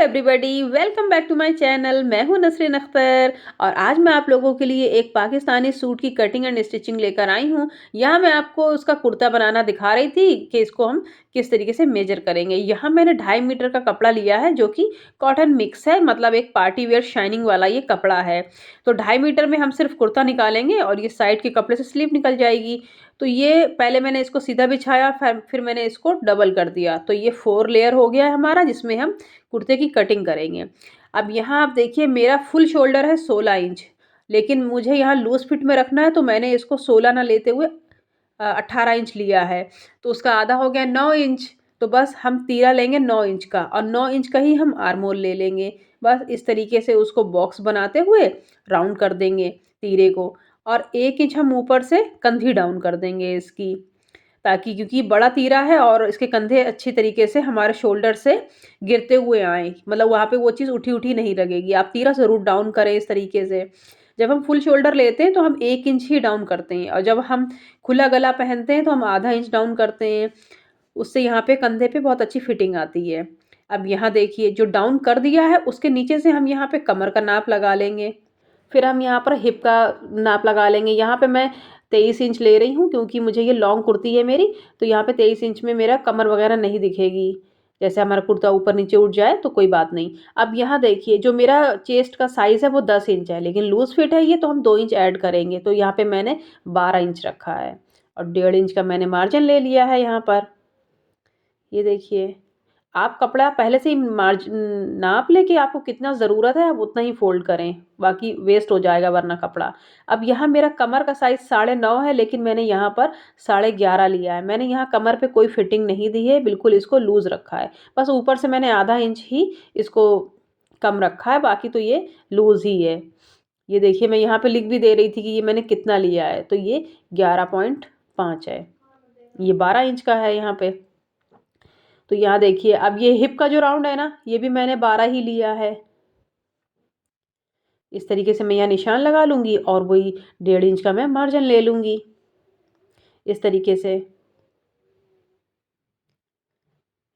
Everybody, welcome back to my channel. मैं हूं नसरीन अख्तर और आज मैं आप लोगों के लिए एक पाकिस्तानी सूट की कटिंग एंड स्टिचिंग लेकर आई हूं। यहाँ मैं आपको उसका कुर्ता बनाना दिखा रही थी कि इसको हम किस तरीके से मेजर करेंगे। यहाँ मैंने 2.5 मीटर का कपड़ा लिया है जो कि कॉटन मिक्स है, मतलब एक पार्टी वेयर शाइनिंग वाला ये कपड़ा है। तो 2.5 मीटर में हम सिर्फ कुर्ता निकालेंगे और ये साइड के कपड़े से स्लीव निकल जाएगी। तो ये पहले मैंने इसको सीधा बिछाया, फिर मैंने इसको डबल कर दिया, तो ये 4 लेयर हो गया है हमारा, जिसमें हम कुर्ते की कटिंग करेंगे। अब यहाँ आप देखिए, मेरा फुल शोल्डर है 16 इंच, लेकिन मुझे यहाँ लूज़ फिट में रखना है, तो मैंने इसको 16 ना लेते हुए 18 इंच लिया है। तो उसका आधा हो गया 9 इंच। तो बस हम तीरा लेंगे 9 इंच का और 9 इंच का ही हम आर्म होल ले लेंगे। बस इस तरीके से उसको बॉक्स बनाते हुए राउंड कर देंगे तीरे को, और 1 इंच हम ऊपर से कंधी डाउन कर देंगे इसकी, ताकि क्योंकि बड़ा तीरा है और इसके कंधे अच्छी तरीके से हमारे शोल्डर से गिरते हुए आएँ, मतलब वहाँ पे वो चीज़ उठी-उठी नहीं लगेगी। आप तीरा ज़रूर डाउन करें इस तरीके से। जब हम फुल शोल्डर लेते हैं तो हम 1 इंच ही डाउन करते हैं, और जब हम खुला गला पहनते हैं तो हम आधा इंच डाउन करते हैं। उससे यहाँ पे कंधे पे बहुत अच्छी फिटिंग आती है। अब यहाँ देखिए, जो डाउन कर दिया है उसके नीचे से हम यहाँ पे कमर का नाप लगा लेंगे। फिर हम यहाँ पर हिप का नाप लगा लेंगे। यहाँ पे मैं 23 इंच ले रही हूँ, क्योंकि मुझे ये लॉन्ग कुर्ती है मेरी, तो यहाँ पे 23 इंच में मेरा कमर वगैरह नहीं दिखेगी। जैसे हमारा कुर्ता ऊपर नीचे उठ जाए तो कोई बात नहीं। अब यहाँ देखिए, जो मेरा चेस्ट का साइज़ है वो 10 इंच है, लेकिन लूज़ फिट है ये, तो हम 2 इंच ऐड करेंगे। तो यहाँ पे मैंने 12 इंच रखा है और 1.5 इंच का मैंने मार्जिन ले लिया है यहाँ पर। ये देखिए, आप कपड़ा पहले से ही नाप लें कि आपको कितना ज़रूरत है, आप उतना ही फ़ोल्ड करें, बाकी वेस्ट हो जाएगा वरना कपड़ा। अब यहाँ मेरा कमर का साइज़ 9.5 है, लेकिन मैंने यहाँ पर 11.5 लिया है। मैंने यहाँ कमर पे कोई फिटिंग नहीं दी है, बिल्कुल इसको लूज़ रखा है। बस ऊपर से मैंने आधा इंच ही इसको कम रखा है, बाकी तो ये लूज़ ही है। ये देखिए, मैं यहाँ पे लिख भी दे रही थी कि ये मैंने कितना लिया है, तो ये 11.5 है। ये 12 इंच का है यहाँ पे। तो यहाँ देखिए, अब ये हिप का जो राउंड है ना, ये भी मैंने 12 ही लिया है। इस तरीके से मैं यहाँ निशान लगा लूँगी और वही 1.5 इंच का मैं मार्जिन ले लूँगी, इस तरीके से।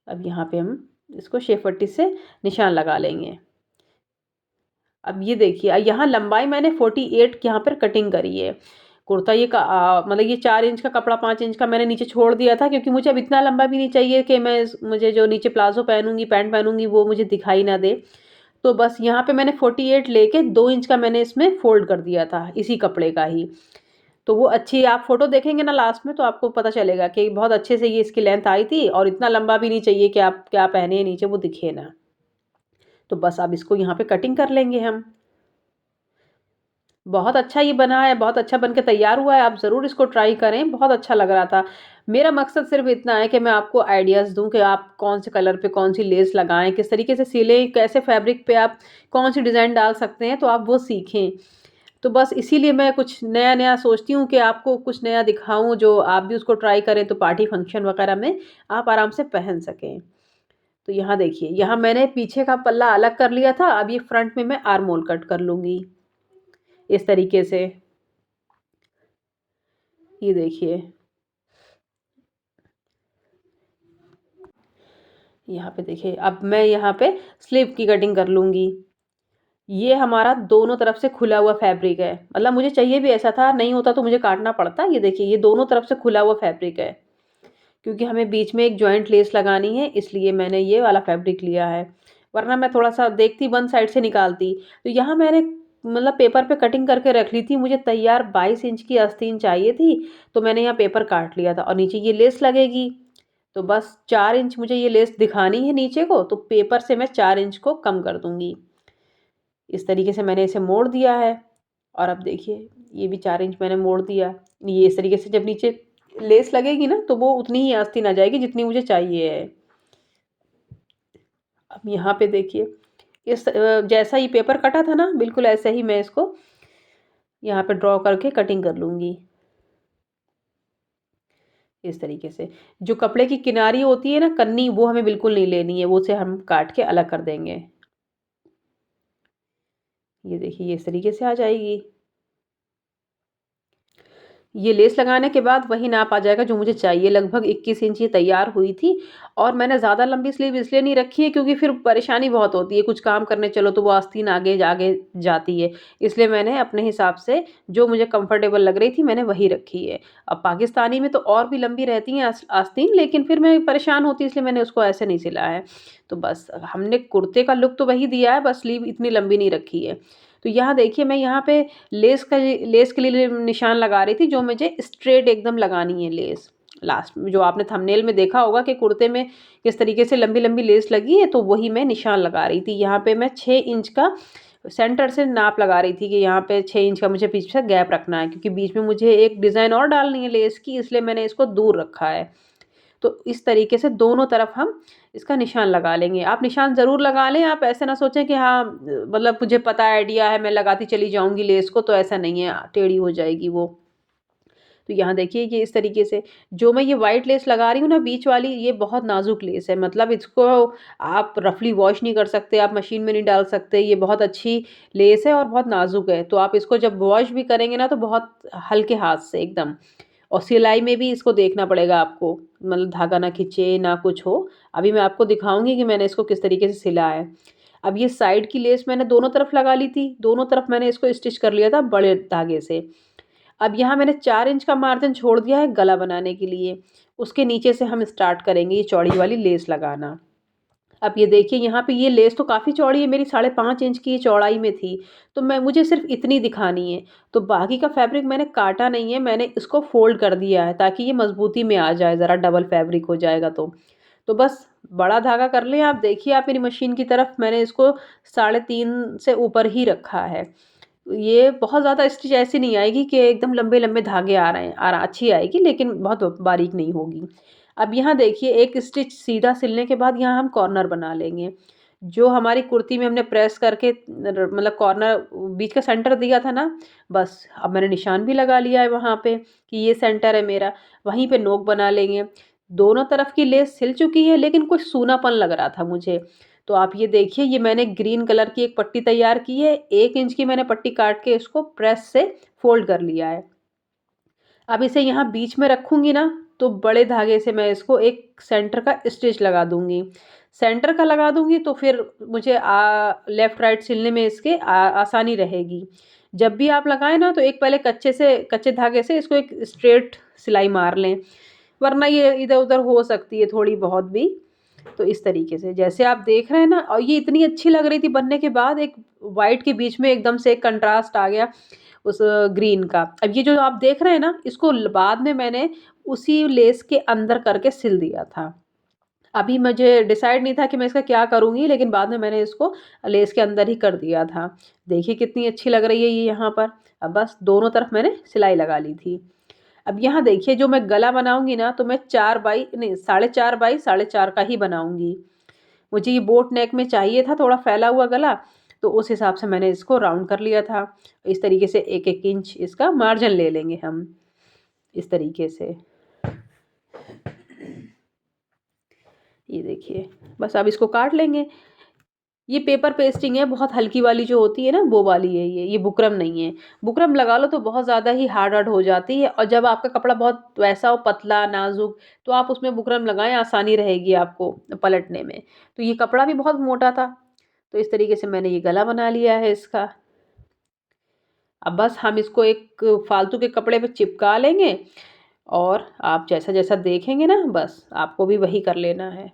अब यहाँ पे हम इसको शेप पट्टी से निशान लगा लेंगे। अब ये देखिए, यहाँ लंबाई मैंने 48 यहाँ पर कटिंग करी है। कुर्ता ये मतलब ये 4 इंच का कपड़ा 5 इंच का मैंने नीचे छोड़ दिया था, क्योंकि मुझे अब इतना लंबा भी नहीं चाहिए कि मुझे जो नीचे प्लाज़ो पहनूँगी, पैंट पहनूँगी, वो मुझे दिखाई ना दे। तो बस यहाँ पे मैंने 48 लेके 2 इंच का मैंने इसमें फ़ोल्ड कर दिया था, इसी कपड़े का ही। तो वो अच्छी, आप फ़ोटो देखेंगे ना लास्ट में, तो आपको पता चलेगा कि बहुत अच्छे से ये इसकी लेंथ आई थी, और इतना लंबा भी नहीं चाहिए कि आप क्या पहने हैं नीचे वो दिखे ना। तो बस अब इसको यहाँ पे कटिंग कर लेंगे हम। बहुत अच्छा ये बना है, बहुत अच्छा बन के तैयार हुआ है, आप ज़रूर इसको ट्राई करें, बहुत अच्छा लग रहा था। मेरा मकसद सिर्फ़ इतना है कि मैं आपको आइडियाज़ दूँ कि आप कौन-से कलर पे कौन-सी लेस लगाएँ, किस तरीके से सिलें, कैसे फैब्रिक पे आप कौन-सी डिज़ाइन डाल सकते हैं, तो आप वो सीखें। तो बस इसीलिए मैं कुछ नया-नया सोचती हूँ कि आपको कुछ नया दिखाऊँ, जो आप भी उसको ट्राई करें, तो पार्टी फंक्शन वगैरह में आप आराम से पहन सकें। तो यहाँ देखिए, यहाँ मैंने पीछे का पल्ला अलग कर लिया था, अब ये फ्रंट में मैं आर्म होल कट कर लूँगी, इस तरीके से। ये देखिए, यहाँ पे देखिए, अब मैं यहाँ पे स्लीव की कटिंग कर लूँगी। ये हमारा दोनों तरफ से खुला हुआ फैब्रिक है, मतलब मुझे चाहिए भी ऐसा था, नहीं होता तो मुझे काटना पड़ता। ये देखिए, ये दोनों तरफ से खुला हुआ फैब्रिक है, क्योंकि हमें बीच में एक जॉइंट लेस लगानी है, इसलिए मैंने ये वाला फैब्रिक लिया है, वरना मैं थोड़ा-सा देखती, वन साइड से निकालती। तो यहाँ मैंने मतलब पेपर पे कटिंग करके रख ली थी, मुझे तैयार 22 इंच की आस्तीन चाहिए थी, तो मैंने यहाँ पेपर काट लिया था, और नीचे ये लेस लगेगी। तो बस 4 इंच मुझे ये लेस दिखानी है नीचे को, तो पेपर से मैं 4 इंच को कम कर दूँगी। इस तरीके से मैंने इसे मोड़ दिया है, और अब देखिए, ये भी 4 इंच मैंने मोड़ दिया। ये इस तरीके से जब नीचे लेस लगेगी ना, तो वो उतनी ही आस्तीन आ जाएगी जितनी मुझे चाहिए है। अब यहाँ पे देखिए, जैसा ये पेपर कटा था ना, बिल्कुल ऐसे ही मैं इसको यहाँ पे ड्रॉ करके कटिंग कर लूँगी, इस तरीके से। जो कपड़े की किनारी होती है ना, कन्नी, वो हमें बिल्कुल नहीं लेनी है, वो उसे हम काट के अलग कर देंगे। ये देखिए, ये इस तरीके से आ जाएगी। ये लेस लगाने के बाद वही नाप आ जाएगा जो मुझे चाहिए, लगभग 21 इंच ये तैयार हुई थी। और मैंने ज़्यादा लंबी स्लीव इसलिए नहीं रखी है क्योंकि फिर परेशानी बहुत होती है, कुछ काम करने चलो तो वो आस्तीन आगे आगे जाती है। इसलिए मैंने अपने हिसाब से जो मुझे कंफर्टेबल लग रही थी मैंने वही रखी है। अब पाकिस्तानी में तो और भी लंबी रहती हैं आस्तीन, लेकिन फिर मैं परेशान होती इसलिए मैंने उसको ऐसे नहीं सिला है। तो बस हमने कुर्ते का लुक तो वही दिया है, बस स्लीव इतनी लंबी नहीं रखी है। तो यहाँ देखिए मैं यहाँ पे लेस के लिए निशान लगा रही थी, जो मुझे स्ट्रेट एकदम लगानी है लेस। लास्ट में जो आपने थंबनेल में देखा होगा कि कुर्ते में किस तरीके से लंबी-लंबी लेस लगी है, तो वही मैं निशान लगा रही थी। यहाँ पे मैं 6 इंच का सेंटर से नाप लगा रही थी कि यहाँ पे 6 इंच का मुझे बीच से गैप रखना है, क्योंकि बीच में मुझे एक डिज़ाइन और डालनी है लेस की, इसलिए मैंने इसको दूर रखा है। तो इस तरीके से दोनों तरफ हम इसका निशान लगा लेंगे। आप निशान ज़रूर लगा लें, आप ऐसा ना सोचें कि हाँ मतलब मुझे पता है, आइडिया है, मैं लगाती चली जाऊँगी लेस को, तो ऐसा नहीं है, टेढ़ी हो जाएगी वो। तो यहाँ देखिए ये इस तरीके से जो मैं ये व्हाइट लेस लगा रही हूँ ना बीच वाली, ये बहुत नाज़ुक लेस है, मतलब इसको आप रफली वॉश नहीं कर सकते, आप मशीन में नहीं डाल सकते, ये बहुत अच्छी लेस है और बहुत नाज़ुक है। तो आप इसको जब वॉश भी करेंगे ना तो बहुत हल्के हाथ से एकदम। और सिलाई में भी इसको देखना पड़ेगा आपको, मतलब धागा ना खिंचे ना कुछ हो। अभी मैं आपको दिखाऊँगी कि मैंने इसको किस तरीके से सिला है। अब ये साइड की लेस मैंने दोनों तरफ लगा ली थी, दोनों तरफ मैंने इसको स्टिच कर लिया था बड़े धागे से। अब यहाँ मैंने 4 इंच का मार्जिन छोड़ दिया है गला बनाने के लिए। उसके नीचे से हम स्टार्ट करेंगे ये चौड़ी वाली लेस लगाना। अब ये देखिए यहाँ पे ये लेस तो काफ़ी चौड़ी है, मेरी 5.5 इंच की चौड़ाई में थी, तो मैं मुझे सिर्फ़ इतनी दिखानी है। तो बाकी का फैब्रिक मैंने काटा नहीं है, मैंने इसको फ़ोल्ड कर दिया है ताकि ये मज़बूती में आ जाए, ज़रा डबल फैब्रिक हो जाएगा तो। तो बस बड़ा धागा कर लें आप, देखिए आप मेरी मशीन की तरफ, मैंने इसको 3.5 से ऊपर ही रखा है। ये बहुत ज़्यादा स्टिच ऐसी नहीं आएगी कि एकदम लंबे-लंबे धागे आ रहे हैं, अच्छी आएगी लेकिन बहुत बारीक नहीं होगी। अब यहाँ देखिए एक स्टिच सीधा सिलने के बाद यहाँ हम कॉर्नर बना लेंगे। जो हमारी कुर्ती में हमने प्रेस करके मतलब कॉर्नर बीच का सेंटर दिया था ना, बस अब मैंने निशान भी लगा लिया है वहाँ पे कि ये सेंटर है मेरा, वहीं पे नोक बना लेंगे। दोनों तरफ की लेस सिल चुकी है लेकिन कुछ सूनापन लग रहा था मुझे। तो आप ये देखिए ये मैंने ग्रीन कलर की एक पट्टी तैयार की है, 1 इंच की मैंने पट्टी काट के इसको प्रेस से फ़ोल्ड कर लिया है। अब इसे यहाँ बीच में रखूँगी ना, तो बड़े धागे से मैं इसको एक सेंटर का स्टिच लगा दूँगी। सेंटर का लगा दूँगी तो फिर मुझे लेफ्ट राइट सिलने में इसके आसानी रहेगी। जब भी आप लगाएँ ना तो एक पहले कच्चे धागे से इसको एक स्ट्रेट सिलाई मार लें, वरना ये इधर-उधर हो सकती है थोड़ी बहुत भी। तो इस तरीके से जैसे आप देख रहे हैं ना, और ये इतनी अच्छी लग रही थी बनने के बाद, एक व्हाइट के बीच में एकदम से एक कंट्रास्ट आ गया उस ग्रीन का। अब ये जो आप देख रहे हैं ना, इसको बाद में मैंने उसी लेस के अंदर करके सिल दिया था। अभी मुझे डिसाइड नहीं था कि मैं इसका क्या करूँगी, लेकिन बाद में मैंने इसको लेस के अंदर ही कर दिया था। देखिए कितनी अच्छी लग रही है ये यहाँ पर। अब बस दोनों तरफ मैंने सिलाई लगा ली थी। अब यहाँ देखिए जो मैं गला बनाऊँगी ना, तो मैं 4 बाई नहीं 4.5 बाई 4.5 का ही बनाऊँगी। मुझे ये बोट नेक में चाहिए था थोड़ा फैला हुआ गला, तो उस हिसाब से मैंने इसको राउंड कर लिया था। इस तरीके से 1-1 इंच इसका मार्जिन ले लेंगे हम, इस तरीके से। ये देखिए, बस अब इसको काट लेंगे। ये पेपर पेस्टिंग है, बहुत हल्की वाली जो होती है ना, वो वाली है ये बुकरम नहीं है। बुकरम लगा लो तो बहुत ज़्यादा ही हार्ड हो जाती है, और जब आपका कपड़ा बहुत वैसा हो पतला, नाज़ुक, तो आप उसमें बुकरम लगाएँ, आसानी रहेगी आपको पलटने में। तो ये कपड़ा भी बहुत मोटा था, तो इस तरीके से मैंने ये गला बना लिया है इसका। अब बस हम इसको एक फालतू के कपड़े पे चिपका लेंगे, और आप जैसा-जैसा देखेंगे ना, बस आपको भी वही कर लेना है।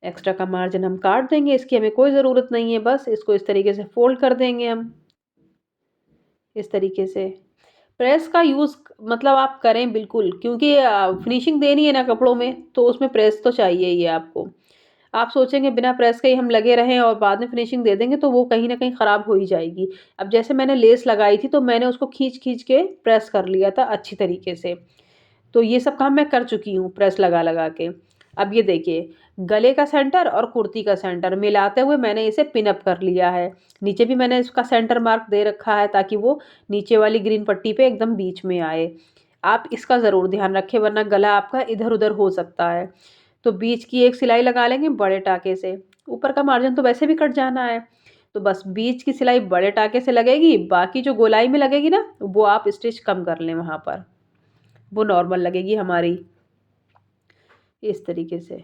एक्स्ट्रा का मार्जिन हम काट देंगे, इसकी हमें कोई ज़रूरत नहीं है, बस इसको इस तरीके से फ़ोल्ड कर देंगे हम, इस तरीके से। प्रेस का यूज़ मतलब आप करें बिल्कुल, क्योंकि फिनिशिंग देनी है ना कपड़ों में, तो उसमें प्रेस तो चाहिए ही है आपको। आप सोचेंगे बिना प्रेस के ही हम लगे रहें और बाद में फिनिशिंग दे देंगे, तो वो कहीं न कहीं ख़राब हो ही जाएगी। अब जैसे मैंने लेस लगाई थी, तो मैंने उसको खींच-खींच के प्रेस कर लिया था अच्छी तरीके से। तो ये सब काम मैं कर चुकी हूँ प्रेस लगा-लगा के। अब ये देखिए, गले का सेंटर और कुर्ती का सेंटर मिलाते हुए मैंने इसे पिन अप कर लिया है। नीचे भी मैंने इसका सेंटर मार्क दे रखा है ताकि वो नीचे वाली ग्रीन पट्टी पे एकदम बीच में आए। आप इसका ज़रूर ध्यान रखें, वरना गला आपका इधर-उधर हो सकता है। तो बीच की एक सिलाई लगा लेंगे बड़े टाके से। ऊपर का मार्जिन तो वैसे भी कट जाना है। तो बस बीच की सिलाई बड़े टाँके से लगेगी, बाकी जो गोलाई में लगेगी ना, वो आप स्टिच कम कर लें वहाँ पर, वो नॉर्मल लगेगी हमारी, इस तरीके से।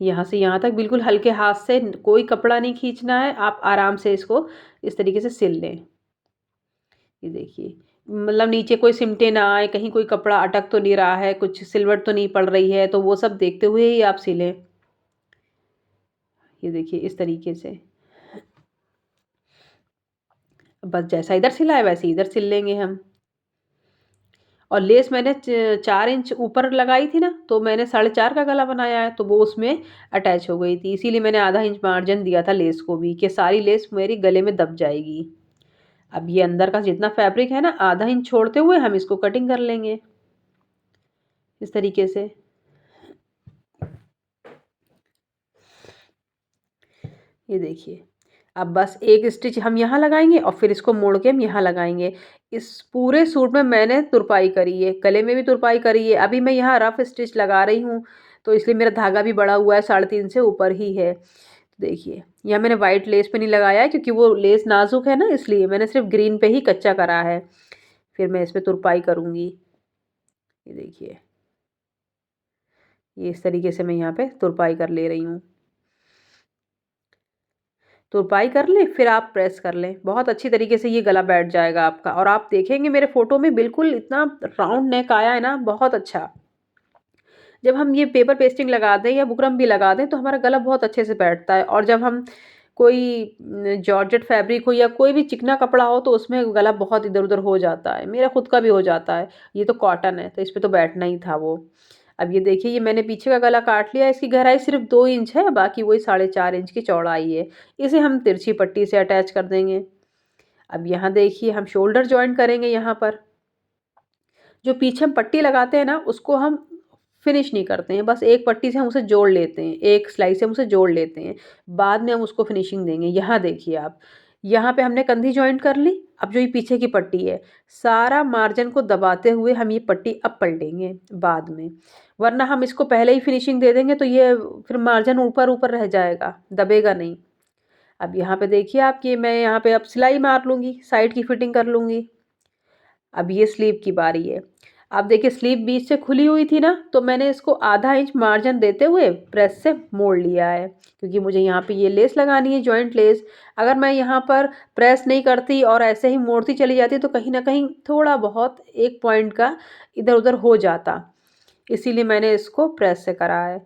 यहाँ से यहाँ तक बिल्कुल हल्के हाथ से कोई कपड़ा नहीं खींचना है, आप आराम से इसको इस तरीके से सिल लें। ये देखिए, मतलब नीचे कोई सिमटे ना आए, कहीं कोई कपड़ा अटक तो नहीं रहा है, कुछ सिलवट तो नहीं पड़ रही है, तो वो सब देखते हुए ही आप सिलें। ये देखिए इस तरीके से। बस जैसा इधर सिला है वैसे इधर सिल लेंगे हम। और लेस मैंने 4 इंच ऊपर लगाई थी ना, तो मैंने 4.5 का गला बनाया है, तो वो उसमें अटैच हो गई थी। इसीलिए मैंने आधा इंच मार्जिन दिया था लेस को भी, कि सारी लेस मेरी गले में दब जाएगी। अब ये अंदर का जितना फैब्रिक है ना, आधा इंच छोड़ते हुए हम इसको कटिंग कर लेंगे, इस तरीके से। ये देखिए, अब बस एक स्टिच हम यहाँ लगाएँगे और फिर इसको मोड़ के हम यहाँ लगाएँगे। इस पूरे सूट में मैंने तुरपाई करी है, गले में भी तुरपाई करी है। अभी मैं यहाँ रफ स्टिच लगा रही हूँ, तो इसलिए मेरा धागा भी बढ़ा हुआ है, 3.5 से ऊपर ही है। देखिए, यहाँ मैंने व्हाइट लेस पे नहीं लगाया है, क्योंकि वो लेस नाज़ुक है ना, इसलिए मैंने सिर्फ़ ग्रीन पे ही कच्चा करा है। फिर मैं इसपे तुरपाई करूँगी। ये देखिए, ये इस तरीके से मैं यहाँ पे तुरपाई कर ले रही हूँ। तुरपाई कर लें, फिर आप प्रेस कर लें। बहुत अच्छी तरीके से ये गला बैठ जाएगा आपका, और आप देखेंगे मेरे फ़ोटो में बिल्कुल इतना राउंड नेक आया है ना, बहुत अच्छा। जब हम ये पेपर पेस्टिंग लगा दें या बुकरम भी लगा दें, तो हमारा गला बहुत अच्छे से बैठता है। और जब हम कोई जॉर्जेट फैब्रिक हो या कोई भी चिकना कपड़ा हो, तो उसमें गला बहुत इधर-उधर हो जाता है। मेरा खुद का भी हो जाता है। ये तो कॉटन है, तो इस पे तो बैठना ही था वो। अब ये देखिए, ये मैंने पीछे का गला काट लिया है, इसकी गहराई सिर्फ़ 2 इंच है, बाकी वही 4.5 इंच की चौड़ाई है। इसे हम तिरछी पट्टी से अटैच कर देंगे। अब यहाँ देखिए, हम शोल्डर जॉइंट करेंगे यहाँ पर। जो पीछे हम पट्टी लगाते हैं ना, उसको हम फिनिश नहीं करते हैं, बस एक पट्टी से हम उसे जोड़ लेते हैं, एक सिलाई से हम उसे जोड़ लेते हैं। बाद में हम उसको फिनिशिंग देंगे। यहाँ देखिए आप, यहाँ पे हमने कंधी जॉइंट कर ली। अब जो ये पीछे की पट्टी है, सारा मार्जिन को दबाते हुए हम ये पट्टी अब पलटेंगे बाद में, वरना हम इसको पहले ही फिनिशिंग दे देंगे, तो ये फिर मार्जिन ऊपर-ऊपर रह जाएगा, दबेगा नहीं। अब यहाँ पे देखिए आप, कि मैं यहाँ पे अब सिलाई मार लूँगी, साइड की फिटिंग कर लूँगी। अब ये स्लीव की बारी है। अब देखिए, स्लीव बीच से खुली हुई थी ना, तो मैंने इसको आधा इंच मार्जिन देते हुए प्रेस से मोड़ लिया है, क्योंकि मुझे यहाँ पे ये लेस लगानी है, जॉइंट लेस। अगर मैं यहाँ पर प्रेस नहीं करती और ऐसे ही मोड़ती चली जाती, तो कहीं न कहीं थोड़ा बहुत 1 पॉइंट का इधर-उधर हो जाता। इसीलिए मैंने इसको प्रेस से करा है।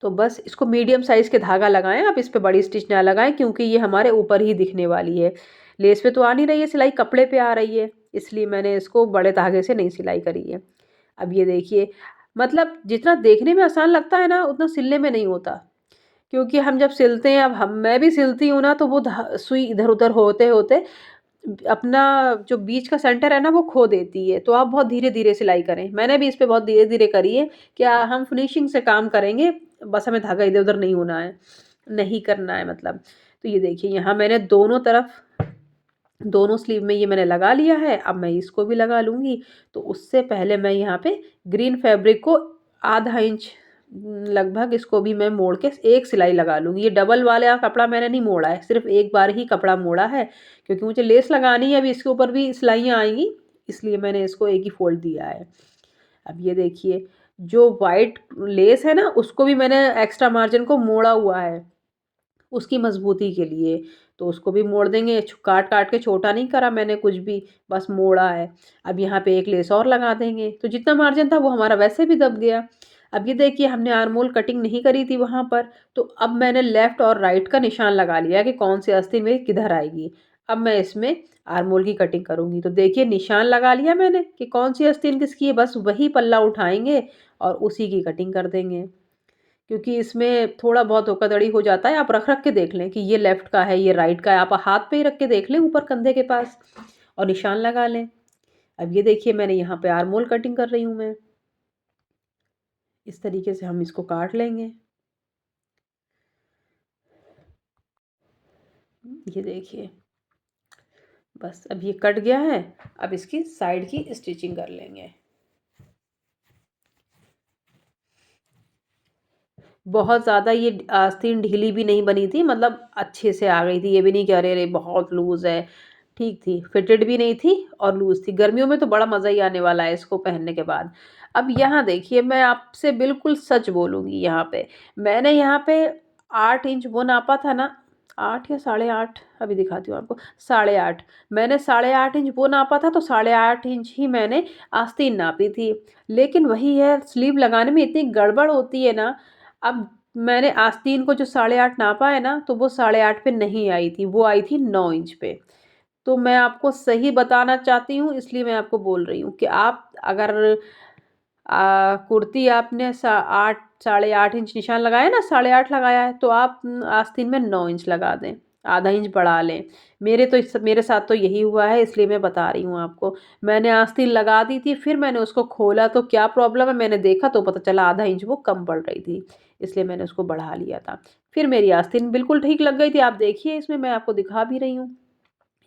तो बस इसको मीडियम साइज़ के धागा लगाएँ आप, इस पे बड़ी स्टिच ना लगाएँ, क्योंकि ये हमारे ऊपर ही दिखने वाली है। लेस पे तो आ नहीं रही है सिलाई, कपड़े पे आ रही है, इसलिए मैंने इसको बड़े धागे से नहीं सिलाई करी है। अब ये देखिए, मतलब जितना देखने में आसान लगता है ना, उतना सिलने में नहीं होता। क्योंकि हम जब सिलते हैं, अब हम मैं भी सिलती हूँ ना, तो वो सुई इधर-उधर होते-होते अपना जो बीच का सेंटर है ना, वो खो देती है। तो आप बहुत धीरे-धीरे सिलाई करें। मैंने भी इस पे बहुत धीरे-धीरे करी है, क्या हम फिनिशिंग से काम करेंगे, बस हमें धागा इधर-उधर नहीं होना है, नहीं करना है मतलब। तो ये देखिए, यहाँ मैंने दोनों तरफ, दोनों स्लीव में ये मैंने लगा लिया है, अब मैं इसको भी लगा लूँगी। तो उससे पहले मैं यहाँ पे ग्रीन फैब्रिक को आधा इंच लगभग इसको भी मैं मोड़ के एक सिलाई लगा लूँगी। ये डबल वाला कपड़ा मैंने नहीं मोड़ा है, सिर्फ़ एक बार ही कपड़ा मोड़ा है, क्योंकि मुझे लेस लगानी है, अभी इसके ऊपर भी सिलाइयाँ आएँगी, इसलिए मैंने इसको एक ही फ़ोल्ड दिया है। अब ये देखिए, जो व्हाइट लेस है ना, उसको भी मैंने एक्स्ट्रा मार्जिन को मोड़ा हुआ है। उसकी मज़बूती के लिए, तो उसको भी मोड़ देंगे। काट-काट के छोटा नहीं करा मैंने कुछ भी, बस मोड़ा है। अब यहाँ पे एक लेस और लगा देंगे, तो जितना मार्जिन था वो हमारा वैसे भी दब गया। अब ये देखिए, हमने आर्म होल कटिंग नहीं करी थी वहाँ पर, तो अब मैंने लेफ्ट और राइट का निशान लगा लिया कि कौन सी आस्तीन मेरी किधर आएगी। अब मैं इसमें आर्म होल की कटिंग करूँगी, तो देखिए निशान लगा लिया मैंने कि कौन सी आस्तीन किसकी है, बस वही पल्ला उठाएँगे और उसी की कटिंग कर देंगे। क्योंकि इसमें थोड़ा बहुत धोखाधड़ी हो जाता है, आप रख-रख के देख लें कि ये लेफ्ट का है, ये राइट का है। आप हाथ पे ही रख के देख लें ऊपर कंधे के पास, और निशान लगा लें। अब ये देखिए, मैंने यहाँ पे आर्म होल कटिंग कर रही हूँ मैं। इस तरीके से हम इसको काट लेंगे। ये देखिए, बस अब ये कट गया है, अब इसकी साइड की स्टिचिंग कर लेंगे। बहुत ज़्यादा ये आस्तीन ढीली भी नहीं बनी थी, मतलब अच्छे से आ गई थी। ये भी नहीं कि अरे रे बहुत लूज़ है, ठीक थी, फिटेड भी नहीं थी और लूज़ थी। गर्मियों में तो बड़ा मज़ा ही आने वाला है इसको पहनने के बाद। अब यहाँ देखिए, मैं आपसे बिल्कुल सच बोलूँगी यहाँ पे, मैंने यहाँ पे 8 इंच वो नापा था ना, 8 या साढ़े 8, अभी दिखाती हूँ आपको, साढ़े 8, मैंने साढ़े 8 इंच वो नापा था, तो साढ़े 8 इंच ही मैंने आस्तीन नापी थी। लेकिन वही है, स्लीव लगाने में इतनी गड़बड़ होती है ना, अब मैंने आस्तीन को जो साढ़े 8 नापा है ना, तो वो साढ़े 8 पे नहीं आई थी, वो आई थी 9 इंच पे। तो मैं आपको सही बताना चाहती हूँ, इसलिए मैं आपको बोल रही हूँ कि आप अगर कुर्ती आपने सा 8 साढ़े 8 इंच निशान लगाया ना, साढ़े 8 लगाया है, तो आप आस्तीन में 9 इंच लगा दें, आधा इंच बढ़ा लें। मेरे साथ तो यही हुआ है, इसलिए मैं बता रही हूँ आपको। मैंने आस्तीन लगा दी थी, फिर मैंने उसको खोला तो क्या प्रॉब्लम है, मैंने देखा तो पता चला आधा इंच वो कम पड़ रही थी, इसलिए मैंने उसको बढ़ा लिया था। फिर मेरी आस्तीन बिल्कुल ठीक लग गई थी, आप देखिए इसमें मैं आपको दिखा भी रही हूँ।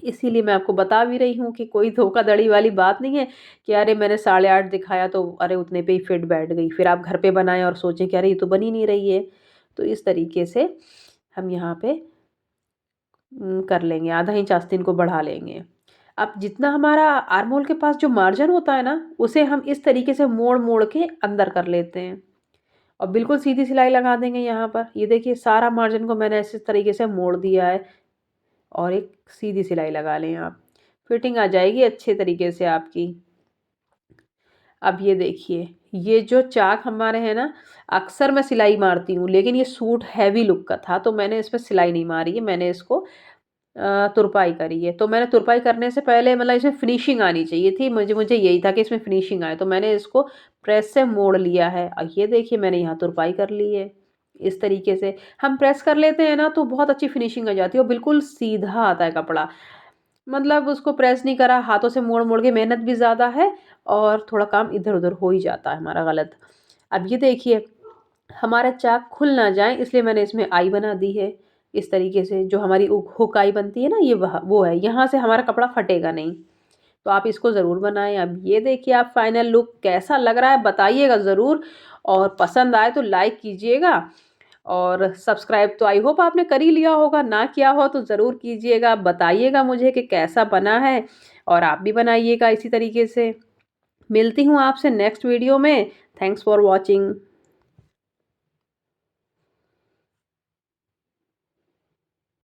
इसीलिए मैं आपको बता भी रही हूँ कि कोई धोखाधड़ी वाली बात नहीं है कि अरे मैंने साढ़े 8 दिखाया तो अरे उतने पे ही फिट बैठ गई। फिर आप घर पे बनाएँ और सोचें कि अरे ये तो बन ही नहीं रही है। तो इस तरीके से हम यहाँ पे कर लेंगे, आधा इंच आस्तीन को बढ़ा लेंगे। अब जितना हमारा आर्म होल के पास जो मार्जिन होता है ना, उसे हम इस तरीके से मोड़-मोड़ के अंदर कर लेते हैं और बिल्कुल सीधी सिलाई लगा देंगे यहाँ पर। ये देखिए सारा मार्जिन को मैंने ऐसे तरीके से मोड़ दिया है और एक सीधी सिलाई लगा लें आप। फिटिंग आ जाएगी अच्छे तरीके से आपकी। अब ये देखिए, ये जो चाक हमारे हैं ना, अक्सर मैं सिलाई मारती हूँ, लेकिन ये सूट हैवी लुक का था, तो मैंने इसमें सिलाई नहीं मारी है, मैंने इसको तुरपाई करी है। तो मैंने तुरपाई करने से पहले मतलब इसमें फिनिशिंग आनी चाहिए थी, मुझे मुझे यही था कि इसमें फिनिशिंग आए, तो मैंने इसको प्रेस से मोड़ लिया है और ये देखिए मैंने यहाँ तुरपाई कर ली है। इस तरीके से हम प्रेस कर लेते हैं ना, तो बहुत अच्छी फिनिशिंग आ जाती है और बिल्कुल सीधा आता है कपड़ा। मतलब उसको प्रेस नहीं करा, हाथों से मोड़-मोड़ के मेहनत भी ज़्यादा है और थोड़ा काम इधर-उधर हो ही जाता है हमारा गलत। अब ये देखिए, हमारा चाक खुल ना जाए इसलिए मैंने इसमें आई बना दी है। इस तरीके से जो हमारी हुक आई बनती है ना, ये वो है, यहाँ से हमारा कपड़ा फटेगा नहीं। तो आप इसको ज़रूर बनाएँ। अब ये देखिए आप फाइनल लुक कैसा लग रहा है बताइएगा ज़रूर और पसंद आए तो लाइक कीजिएगा और सब्सक्राइब तो आई होप आपने कर ही लिया होगा, ना किया हो तो ज़रूर कीजिएगा। बताइएगा मुझे कि कैसा बना है और आप भी बनाइएगा इसी तरीके से। मिलती हूँ आपसे नेक्स्ट वीडियो में। Thanks for watching.